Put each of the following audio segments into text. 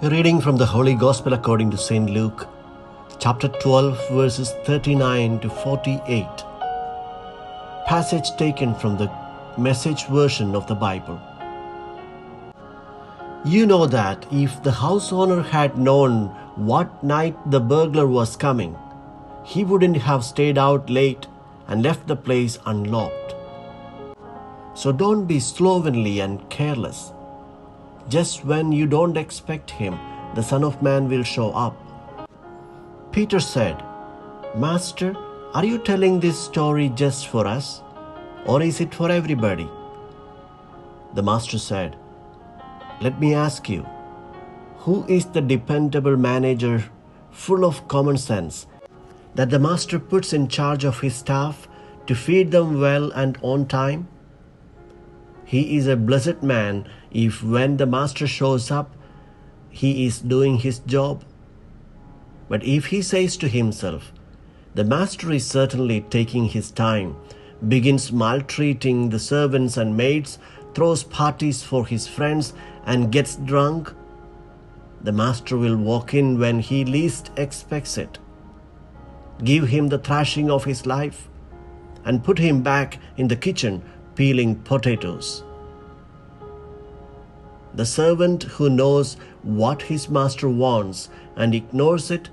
A reading from the Holy Gospel according to St. Luke, chapter 12, verses 39 to 48. Passage taken from the Message version of the Bible. You know that if the house owner had known what night the burglar was coming, he wouldn't have stayed out late and left the place unlocked. So don't be slovenly and careless. Just when you don't expect him, the Son of Man will show up. Peter said, Master, are you telling this story just for us, or is it for everybody? The Master said, Let me ask you, who is the dependable manager full of common sense that the Master puts in charge of his staff to feed them well and on time? He is a blessed man if when the Master shows up, he is doing his job. But if he says to himself, the Master is certainly taking his time, begins maltreating the servants and maids, throws parties for his friends and gets drunk, the Master will walk in when he least expects it, give him the thrashing of his life, and put him back in the kitchen peeling potatoes. The servant who knows what his master wants and ignores it,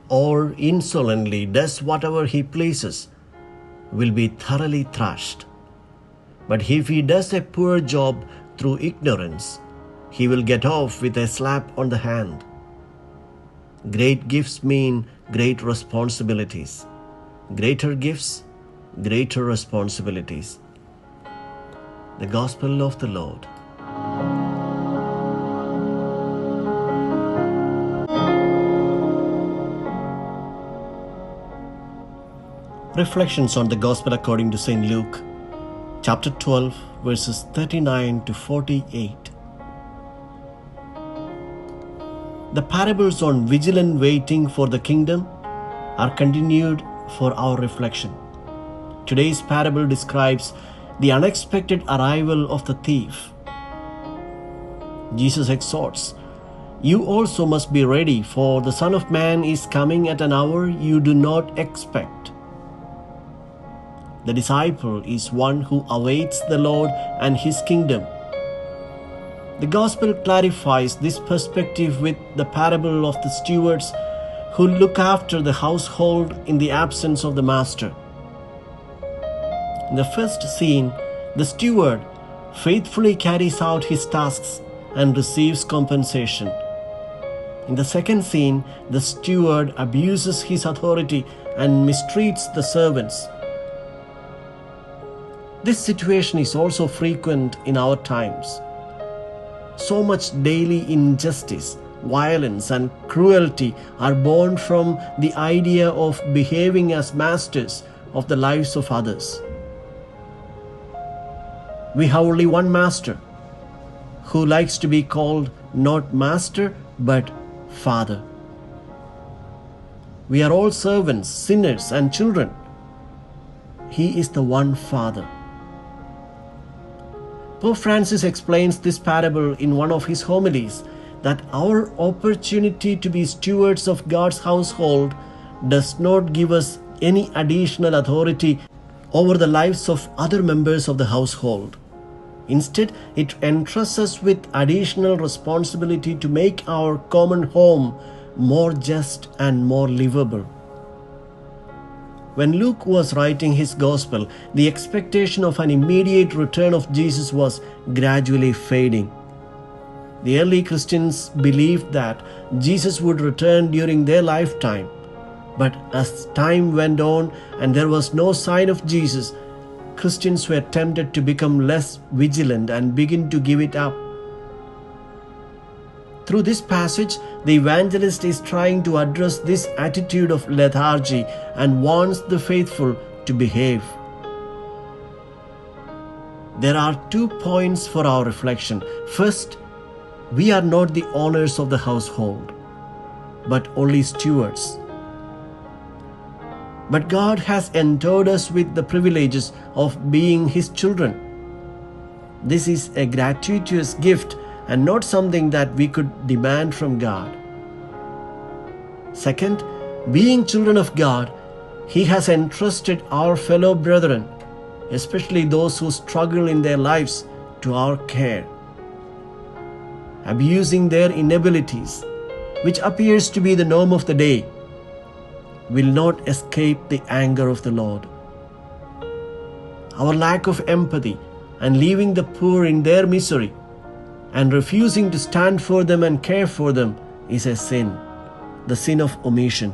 or insolently does whatever he pleases, will be thoroughly thrashed. But if he does a poor job through ignorance, he will get off with a slap on the hand. Great gifts mean great responsibilities. Greater gifts, greater responsibilities. The Gospel of the Lord. Reflections on the Gospel according to St. Luke, chapter 12, verses 39 to 48. The parables on vigilant waiting for the kingdom are continued for our reflection. Today's parable describes the unexpected arrival of the thief. Jesus exhorts, You also must be ready, for the Son of Man is coming at an hour you do not expect. The disciple is one who awaits the Lord and His kingdom. The Gospel clarifies this perspective with the parable of the stewards who look after the household in the absence of the master. In the first scene, the steward faithfully carries out his tasks and receives compensation. In the second scene, the steward abuses his authority and mistreats the servants. This situation is also frequent in our times. So much daily injustice, violence, and cruelty are born from the idea of behaving as masters of the lives of others. We have only one master, who likes to be called not master but Father. We are all servants, sinners, and children. He is the one Father. Pope Francis explains this parable in one of his homilies that our opportunity to be stewards of God's household does not give us any additional authority over the lives of other members of the household. Instead, it entrusts us with additional responsibility to make our common home more just and more livable. When Luke was writing his gospel, the expectation of an immediate return of Jesus was gradually fading. The early Christians believed that Jesus would return during their lifetime. But as time went on and there was no sign of Jesus, Christians were tempted to become less vigilant and begin to give it up. Through this passage, the evangelist is trying to address this attitude of lethargy and wants the faithful to behave. There are 2 points for our reflection. First, we are not the owners of the household, but only stewards. But God has endowed us with the privileges of being His children. This is a gratuitous gift and not something that we could demand from God. Second, being children of God, He has entrusted our fellow brethren, especially those who struggle in their lives, to our care. Abusing their inabilities, which appears to be the norm of the day, will not escape the anger of the Lord. Our lack of empathy and leaving the poor in their misery and refusing to stand for them and care for them is a sin, the sin of omission.